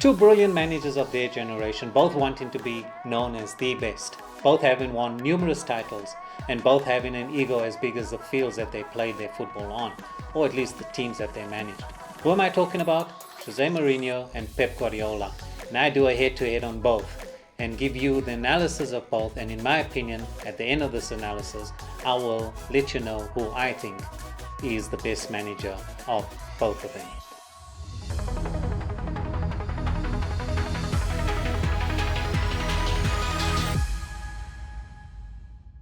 Two brilliant managers of their generation, both wanting to be known as the best, both having won numerous titles, and both having an ego as big as the fields that they played their football on, or at least the teams that they managed. Who am I talking about? Jose Mourinho and Pep Guardiola. And I do a head-to-head on both and give you the analysis of both, and in my opinion, at the end of this analysis, I will let you know who I think is the best manager of both of them.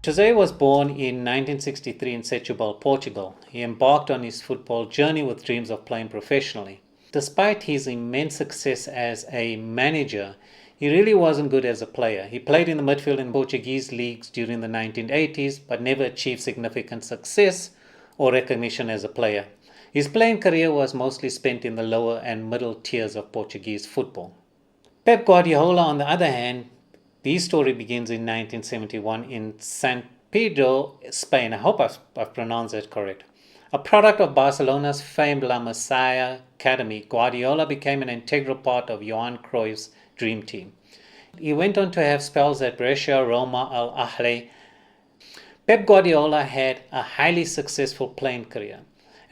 Jose was born in 1963 in Setúbal, Portugal. He embarked on his football journey with dreams of playing professionally. Despite his immense success as a manager, he really wasn't good as a player. He played in the midfield in Portuguese leagues during the 1980s, but never achieved significant success or recognition as a player. His playing career was mostly spent in the lower and middle tiers of Portuguese football. Pep Guardiola, on the other hand, his story begins in 1971 in San Pedro, Spain. I hope I've pronounced that correct. A product of Barcelona's famed La Masia Academy, Guardiola became an integral part of Johan Cruyff's dream team. He went on to have spells at Brescia, Roma, Al Ahly. Pep Guardiola had a highly successful playing career.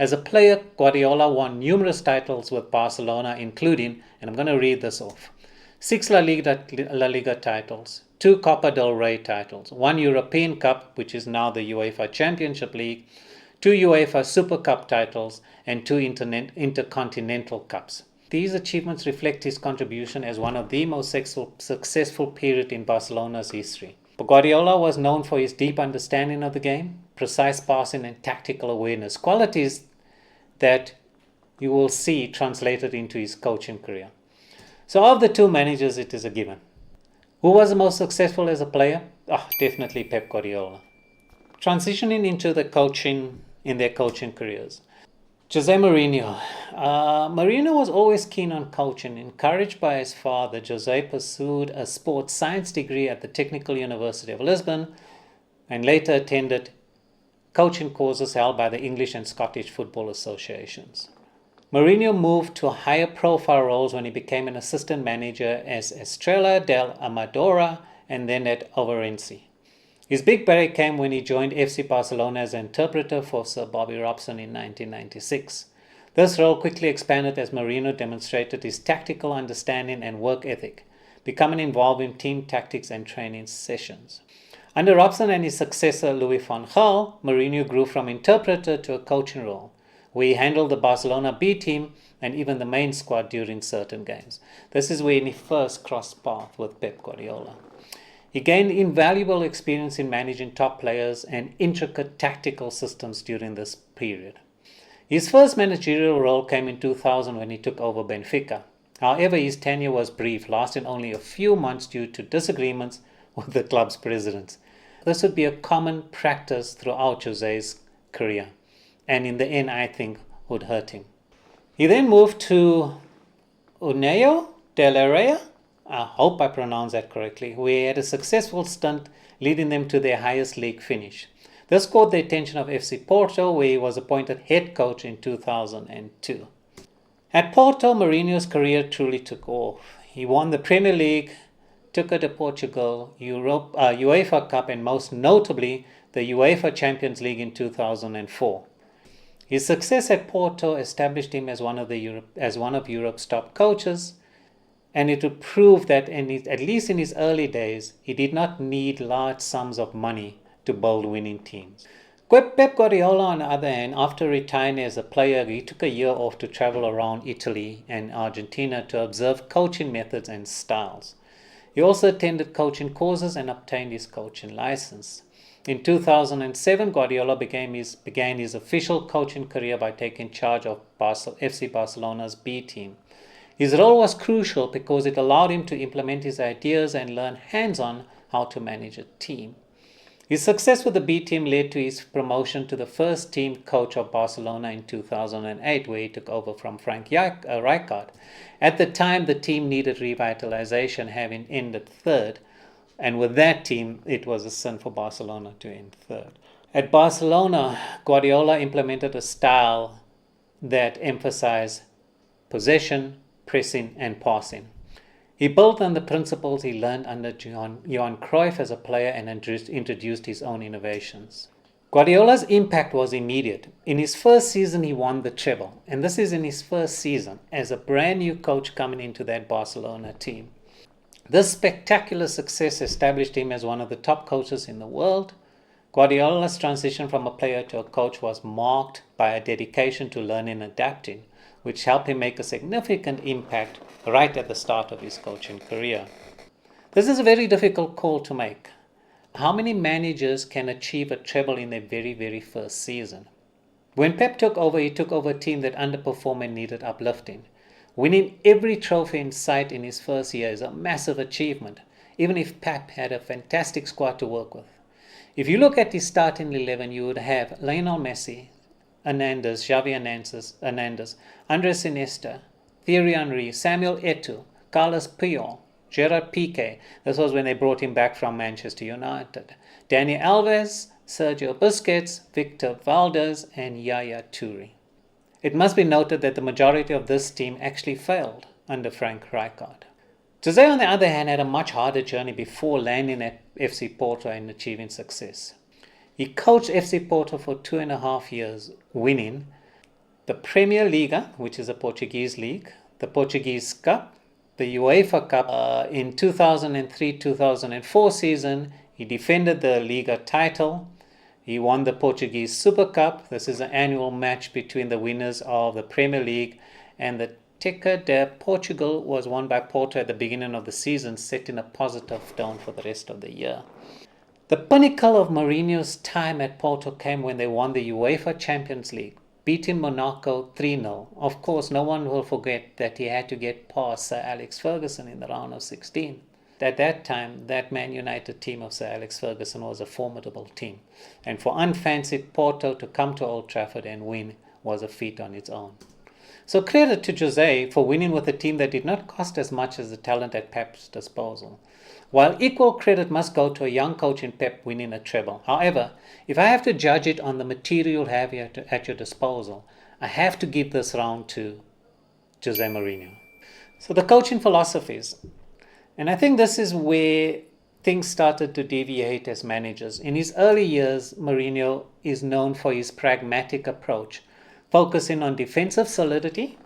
As a player, Guardiola won numerous titles with Barcelona, including, and I'm going to read this off, 6 La Liga titles, 2 Copa del Rey titles, 1 European Cup, which is now the UEFA Championship League, 2 UEFA Super Cup titles, and 2 Intercontinental Cups. These achievements reflect his contribution as one of the most successful period in Barcelona's history. Guardiola was known for his deep understanding of the game, precise passing, and tactical awareness, qualities that you will see translated into his coaching career. So of the two managers, it is a given. Who was the most successful as a player? Definitely Pep Guardiola. Transitioning into their coaching careers. Jose Mourinho. Mourinho was always keen on coaching. Encouraged by his father, Jose pursued a sports science degree at the Technical University of Lisbon and later attended coaching courses held by the English and Scottish football associations. Mourinho moved to higher profile roles when he became an assistant manager as Estrela del Amadora and then at Ourense. His big break came when he joined FC Barcelona as an interpreter for Sir Bobby Robson in 1996. This role quickly expanded as Mourinho demonstrated his tactical understanding and work ethic, becoming involved in team tactics and training sessions. Under Robson and his successor Louis van Gaal, Mourinho grew from interpreter to a coaching role, where he handled the Barcelona B team and even the main squad during certain games. This is when he first crossed paths with Pep Guardiola. He gained invaluable experience in managing top players and intricate tactical systems during this period. His first managerial role came in 2000 when he took over Benfica. However, his tenure was brief, lasting only a few months due to disagreements with the club's presidents. This would be a common practice throughout Jose's career, and in the end, I think, would hurt him. He then moved to União de Leiria, I hope I pronounced that correctly, where he had a successful stint leading them to their highest league finish. This caught the attention of FC Porto, where he was appointed head coach in 2002. At Porto, Mourinho's career truly took off. He won the Premier League, took it to Portugal, UEFA Cup, and most notably the UEFA Champions League in 2004. His success at Porto established him as one of Europe's top coaches, and it would prove that at least in his early days, he did not need large sums of money to build winning teams. Pep Guardiola, on the other hand, after retiring as a player, he took a year off to travel around Italy and Argentina to observe coaching methods and styles. He also attended coaching courses and obtained his coaching license. In 2007, Guardiola began his official coaching career by taking charge of FC Barcelona's B team. His role was crucial because it allowed him to implement his ideas and learn hands-on how to manage a team. His success with the B team led to his promotion to the first team coach of Barcelona in 2008, where he took over from Frank Rijkaard. At the time, the team needed revitalization, having ended third, and with that team, it was a sin for Barcelona to end third. At Barcelona, Guardiola implemented a style that emphasized possession, pressing, and passing. He built on the principles he learned under Johan Cruyff as a player and introduced his own innovations. Guardiola's impact was immediate. In his first season, he won the treble, and this is in his first season as a brand new coach coming into that Barcelona team. This spectacular success established him as one of the top coaches in the world. Guardiola's transition from a player to a coach was marked by a dedication to learning and adapting, which helped him make a significant impact right at the start of his coaching career. This is a very difficult call to make. How many managers can achieve a treble in their very, very first season? When Pep took over, he took over a team that underperformed and needed uplifting. Winning every trophy in sight in his first year is a massive achievement, even if Pep had a fantastic squad to work with. If you look at his starting 11, you would have Lionel Messi, Xavi Hernandez, Andres Iniesta, Thierry Henry, Samuel Eto'o, Carlos Puyol, Gerard Piqué. This was when they brought him back from Manchester United. Dani Alves, Sergio Busquets, Victor Valdez, and Yaya Toure. It must be noted that the majority of this team actually failed under Frank Rijkaard. Jose, on the other hand, had a much harder journey before landing at FC Porto and achieving success. He coached FC Porto for 2.5 years, winning the Premier Liga, which is a Portuguese league, the Portuguese Cup, the UEFA Cup. In 2003-2004 season, he defended the Liga title. He won the Portuguese Super Cup. This is an annual match between the winners of the Premier League, and the Taça de Portugal was won by Porto at the beginning of the season, setting a positive tone for the rest of the year. The pinnacle of Mourinho's time at Porto came when they won the UEFA Champions League, beating Monaco 3-0. Of course, no one will forget that he had to get past Sir Alex Ferguson in the round of 16. At that time, that Man United team of Sir Alex Ferguson was a formidable team. And for unfancied Porto to come to Old Trafford and win was a feat on its own. So credit to Jose for winning with a team that did not cost as much as the talent at Pep's disposal. While equal credit must go to a young coach in Pep winning a treble. However, if I have to judge it on the material you have at your disposal, I have to give this round to Jose Mourinho. So the coaching philosophies. And I think this is where things started to deviate as managers. In his early years, Mourinho is known for his pragmatic approach, focusing on defensive solidity,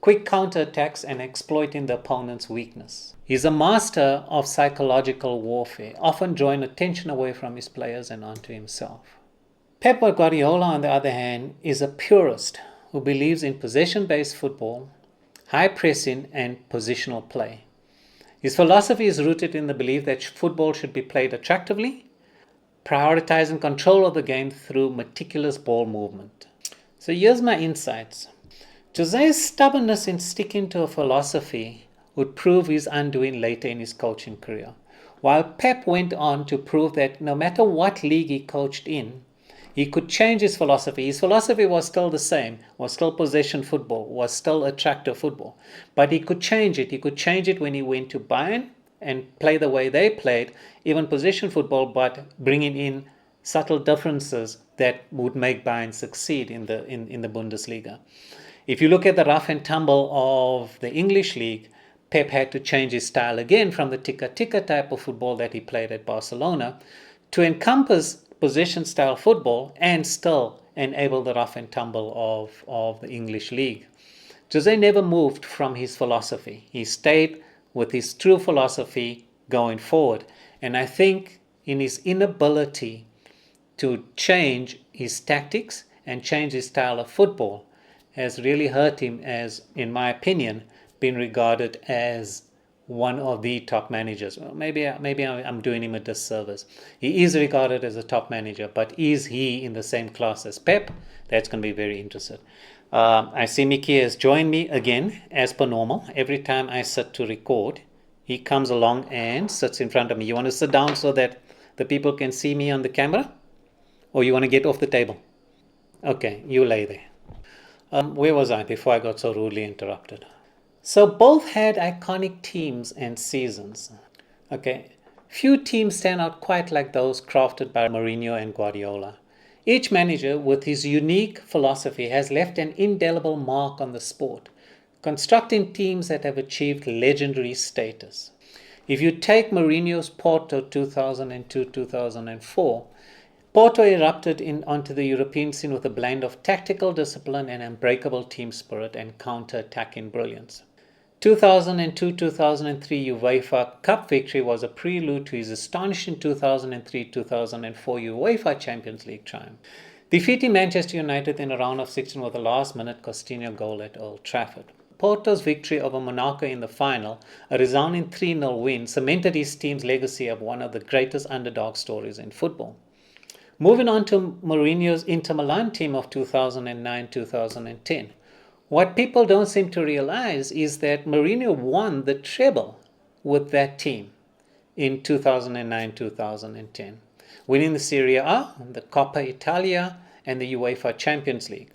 quick counterattacks, and exploiting the opponent's weakness. He's a master of psychological warfare, often drawing attention away from his players and onto himself. Pep Guardiola, on the other hand, is a purist who believes in possession-based football, high pressing, and positional play. His philosophy is rooted in the belief that football should be played attractively, prioritizing control of the game through meticulous ball movement. So here's my insights. Jose's stubbornness in sticking to a philosophy would prove his undoing later in his coaching career, while Pep went on to prove that no matter what league he coached in, he could change his philosophy. His philosophy was still the same, was still possession football, was still attractive football. But he could change it. He could change it when he went to Bayern and play the way they played, even possession football, but bringing in subtle differences that would make Bayern succeed in the Bundesliga. If you look at the rough and tumble of the English league, Pep had to change his style again from the tika-tika type of football that he played at Barcelona to encompass possession style football and still enable the rough and tumble of the English league. Jose never moved from his philosophy. He stayed with his true philosophy going forward. And I think in his inability to change his tactics and change his style of football has really hurt him as, in my opinion, been regarded as one of the top managers. Well, maybe I'm doing him a disservice. He is regarded as a top manager, but is he in the same class as Pep? That's going to be very interesting. I see Mickey has joined me again, as per normal. Every time I sit to record, he comes along and sits in front of me. You want to sit down so that the people can see me on the camera? Or you want to get off the table? Okay, you lay there. Where was I before I got so rudely interrupted? So both had iconic teams and seasons. Okay, few teams stand out quite like those crafted by Mourinho and Guardiola. Each manager with his unique philosophy has left an indelible mark on the sport, constructing teams that have achieved legendary status. If you take Mourinho's Porto 2002-2004, Porto erupted onto the European scene with a blend of tactical discipline and unbreakable team spirit and counter-attacking brilliance. 2002-2003 UEFA Cup victory was a prelude to his astonishing 2003-2004 UEFA Champions League triumph, defeating Manchester United in a round of 16 with a last-minute Coutinho goal at Old Trafford. Porto's victory over Monaco in the final, a resounding 3-0 win, cemented his team's legacy of one of the greatest underdog stories in football. Moving on to Mourinho's Inter Milan team of 2009-2010. What people don't seem to realize is that Mourinho won the treble with that team in 2009-2010, winning the Serie A, the Coppa Italia, and the UEFA Champions League.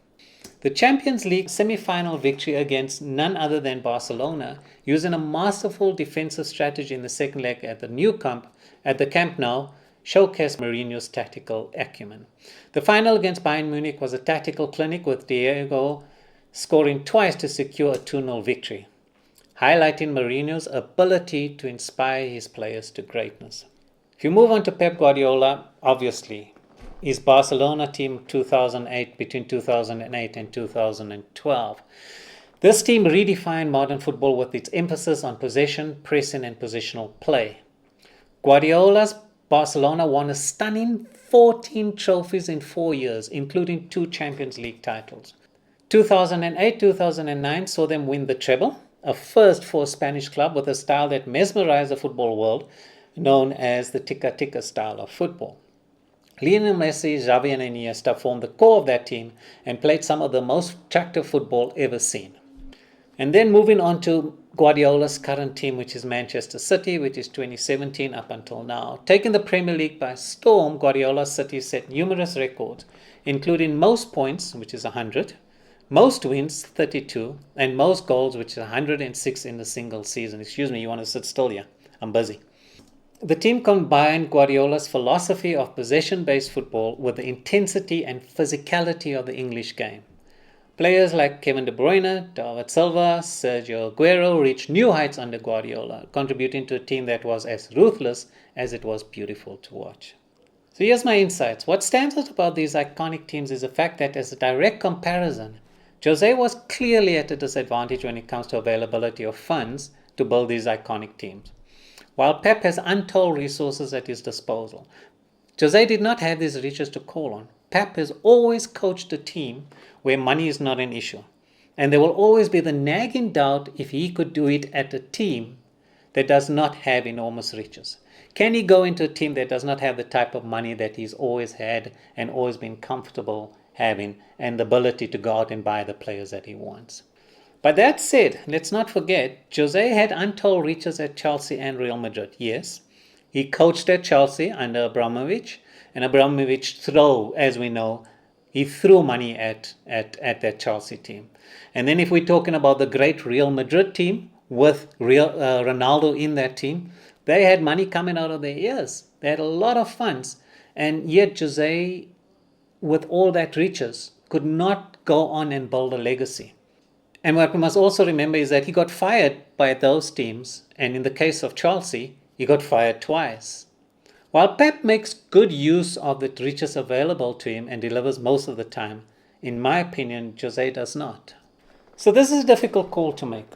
The Champions League semi-final victory against none other than Barcelona, using a masterful defensive strategy in the second leg at the Camp Nou, showcased Mourinho's tactical acumen. The final against Bayern Munich was a tactical clinic, with Diego scoring twice to secure a 2-0 victory, highlighting Mourinho's ability to inspire his players to greatness. If you move on to Pep Guardiola, obviously, his Barcelona team 2008, between 2008 and 2012. This team redefined modern football with its emphasis on possession, pressing, and positional play. Guardiola's Barcelona won a stunning 14 trophies in 4 years, including 2 Champions League titles. 2008-2009 saw them win the treble, a first for a Spanish club with a style that mesmerized the football world, known as the tiki-taka style of football. Lionel Messi, Xavi and Iniesta formed the core of that team and played some of the most attractive football ever seen. And then moving on to Guardiola's current team, which is Manchester City, which is 2017 up until now. Taking the Premier League by storm, Guardiola's City set numerous records, including most points, which is 100, most wins, 32, and most goals, which is 106 in a single season. Excuse me, you want to sit still here? I'm busy. The team combined Guardiola's philosophy of possession-based football with the intensity and physicality of the English game. Players like Kevin De Bruyne, David Silva, Sergio Aguero reached new heights under Guardiola, contributing to a team that was as ruthless as it was beautiful to watch. So here's my insights. What stands out about these iconic teams is the fact that, as a direct comparison, Jose was clearly at a disadvantage when it comes to availability of funds to build these iconic teams, while Pep has untold resources at his disposal. Jose did not have these riches to call on. Pep has always coached a team where money is not an issue, and there will always be the nagging doubt if he could do it at a team that does not have enormous riches. Can he go into a team that does not have the type of money that he's always had and always been comfortable having, and the ability to go out and buy the players that he wants? But that said, let's not forget, Jose had untold riches at Chelsea and Real Madrid. Yes, he coached at Chelsea under Abramovich, and Abramovich as we know, he threw money at that Chelsea team. And then if we're talking about the great Real Madrid team with Ronaldo in that team, they had money coming out of their ears. They had a lot of funds, and yet Jose, with all that riches, could not go on and build a legacy. And what we must also remember is that he got fired by those teams, and in the case of Chelsea, he got fired twice. While Pep makes good use of the riches available to him and delivers most of the time, in my opinion, Jose does not. So this is a difficult call to make.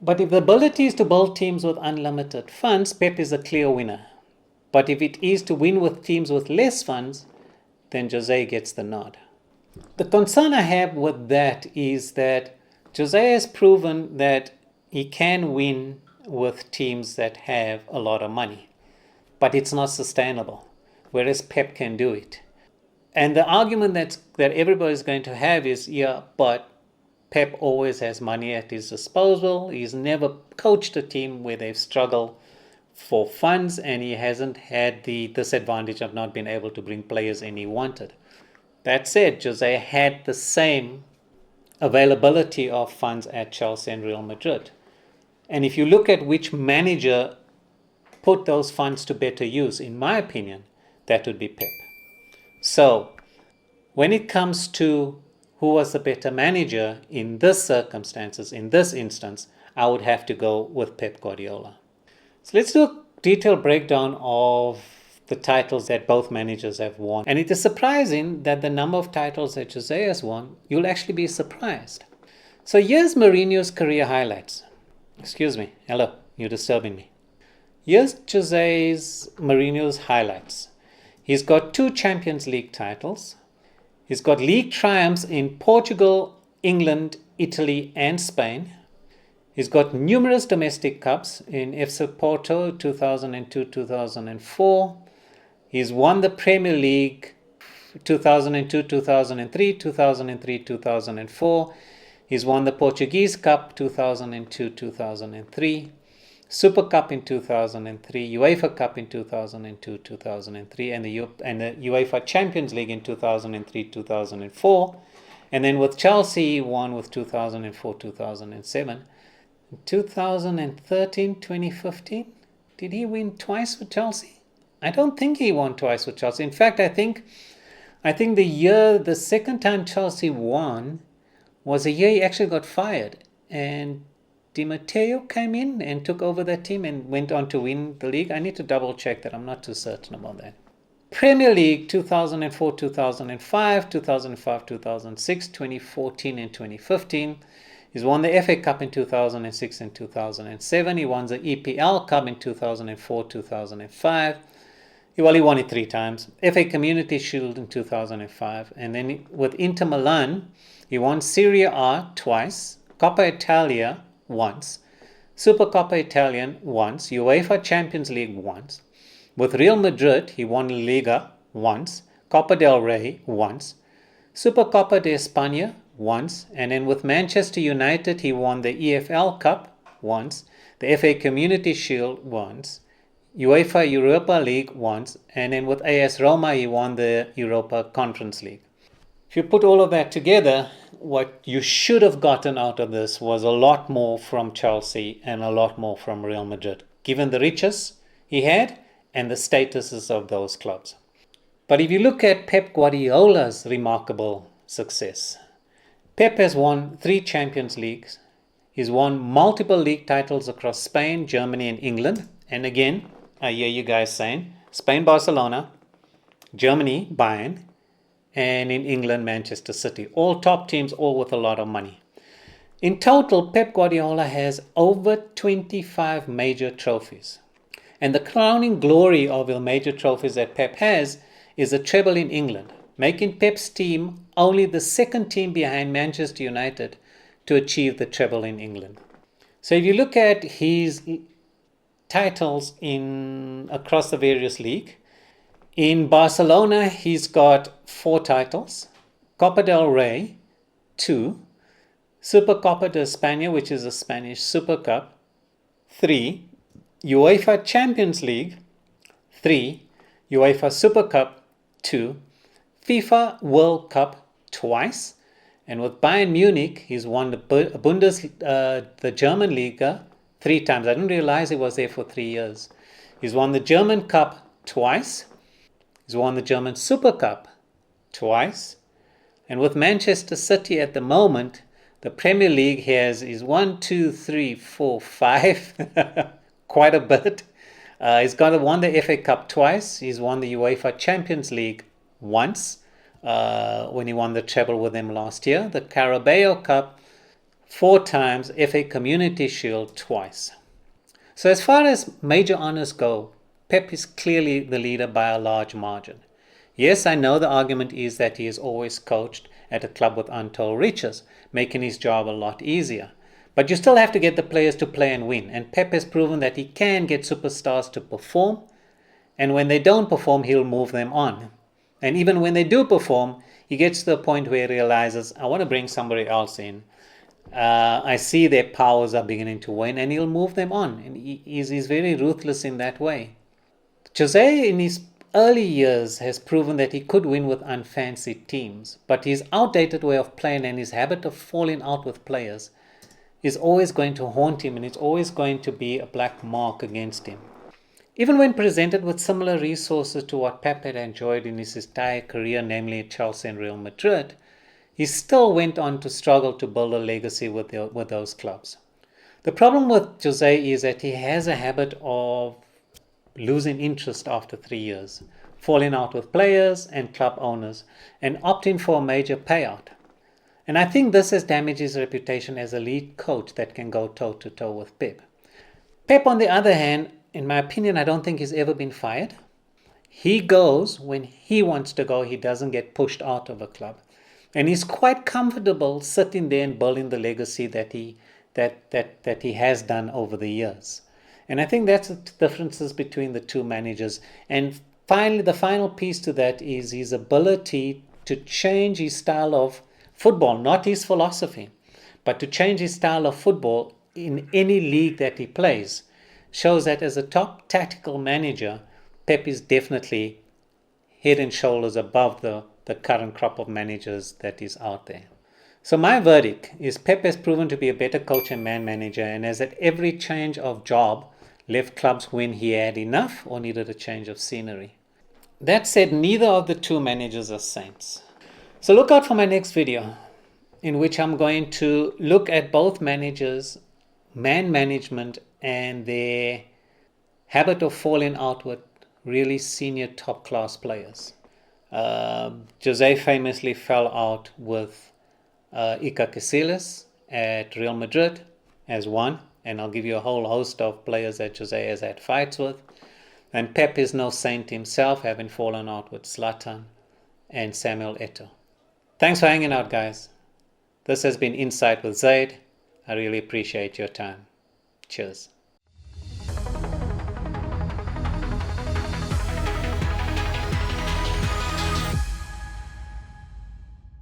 But if the ability is to build teams with unlimited funds, Pep is a clear winner. But if it is to win with teams with less funds, then Jose gets the nod. The concern I have with that is that Jose has proven that he can win with teams that have a lot of money, but it's not sustainable, whereas Pep can do it. And the argument that everybody's going to have is, yeah, but Pep always has money at his disposal. He's never coached a team where they've struggled for funds, and he hasn't had the disadvantage of not being able to bring players in he wanted. That said, Jose had the same availability of funds at Chelsea and Real Madrid. And if you look at which manager put those funds to better use, in my opinion, that would be Pep. So, when it comes to who was the better manager in this circumstances, in this instance, I would have to go with Pep Guardiola. So let's do a detailed breakdown of the titles that both managers have won. And it is surprising that the number of titles that Jose has won, you'll actually be surprised. So here's Mourinho's career highlights. Excuse me. Hello, you're disturbing me. Here's Mourinho's highlights. He's got 2 Champions League titles. He's got league triumphs in Portugal, England, Italy, and Spain. He's got numerous domestic cups in FC Porto 2002-2004. He's won the Premier League 2002-2003, 2003-2004. He's won the Portuguese Cup 2002-2003, Super Cup in 2003, UEFA Cup in 2002-2003, and the UEFA Champions League in 2003-2004. And then with Chelsea, he won with 2004-2007. 2013-2015, did he win twice with Chelsea? I don't think he won twice with Chelsea. In fact, I think the second time Chelsea won was a year he actually got fired, and Di Matteo came in and took over that team and went on to win the league. I need to double check that. I'm not too certain about that. Premier League 2004-2005, 2005-2006, 2014 and 2015. He's won the FA Cup in 2006 and 2007. He won the EPL Cup in 2004-2005. He won it 3 times. FA Community Shield in 2005. And then with Inter Milan, he won Serie A twice, Coppa Italia once, Supercoppa Italian once, UEFA Champions League once. With Real Madrid, he won Liga once, Copa del Rey once, Supercopa de España once, and then with Manchester United, he won the EFL Cup once, the FA Community Shield once, UEFA Europa League once, and then with AS Roma, he won the Europa Conference League. If you put all of that together, what you should have gotten out of this was a lot more from Chelsea and a lot more from Real Madrid, given the riches he had and the statuses of those clubs. But if you look at Pep Guardiola's remarkable success, Pep has won 3 Champions Leagues. He's won multiple league titles across Spain, Germany, and England. And again, I hear you guys saying, Spain, Barcelona, Germany, Bayern, and in England, Manchester City. All top teams, all with a lot of money. In total, Pep Guardiola has over 25 major trophies. And the crowning glory of the major trophies that Pep has is a treble in England, making Pep's team only the second team behind Manchester United to achieve the treble in England. So if you look at his titles across the various leagues, in Barcelona, he's got 4 titles, Copa del Rey, 2, Supercopa de España, which is a Spanish Super Cup, 3, UEFA Champions League, 3, UEFA Super Cup, 2, FIFA World Cup twice, and with Bayern Munich, he's won the the German Liga 3 times. I didn't realize he was there for 3 years. He's won the German Cup twice. He's won the German Super Cup twice. And with Manchester City at the moment, the Premier League is 1, 2, 3, 4, 5, quite a bit. He's won the FA Cup twice. He's won the UEFA Champions League once, when he won the treble with them last year. The Carabao Cup 4 times, FA Community Shield twice. So as far as major honours go, Pep is clearly the leader by a large margin. Yes, I know the argument is that he has always coached at a club with untold riches, making his job a lot easier. But you still have to get the players to play and win, and Pep has proven that he can get superstars to perform, and when they don't perform, he'll move them on. And even when they do perform, he gets to the point where he realizes, I want to bring somebody else in. I see their powers are beginning to wane, and he'll move them on. And he's very ruthless in that way. Jose, in his early years, has proven that he could win with unfancied teams, but his outdated way of playing and his habit of falling out with players is always going to haunt him, and it's always going to be a black mark against him. Even when presented with similar resources to what Pep had enjoyed in his entire career, namely at Chelsea and Real Madrid, he still went on to struggle to build a legacy with those clubs. The problem with Jose is that he has a habit of losing interest after 3 years, falling out with players and club owners, and opting for a major payout. And I think this has damaged his reputation as a lead coach that can go toe-to-toe with Pep. Pep, on the other hand, in my opinion, I don't think he's ever been fired. He goes when he wants to go. He doesn't get pushed out of a club. And he's quite comfortable sitting there and building the legacy that he has done over the years. And I think that's the differences between the two managers. And finally, the final piece to that is his ability to change his style of football, not his philosophy, but to change his style of football in any league that he plays, shows that as a top tactical manager, Pep is definitely head and shoulders above the current crop of managers that is out there. So my verdict is Pep has proven to be a better coach and manager, and has at every change of job left clubs when he had enough or needed a change of scenery. That said, neither of the two managers are saints. So look out for my next video, in which I'm going to look at both managers, man management, and their habit of falling out with really senior top class players. Jose famously fell out with Iker Casillas at Real Madrid as one, and I'll give you a whole host of players that Jose has had fights with. And Pep is no saint himself, having fallen out with Zlatan and Samuel Eto'o. Thanks for hanging out, guys. This has been Insight with Zaid. I really appreciate your time. Cheers.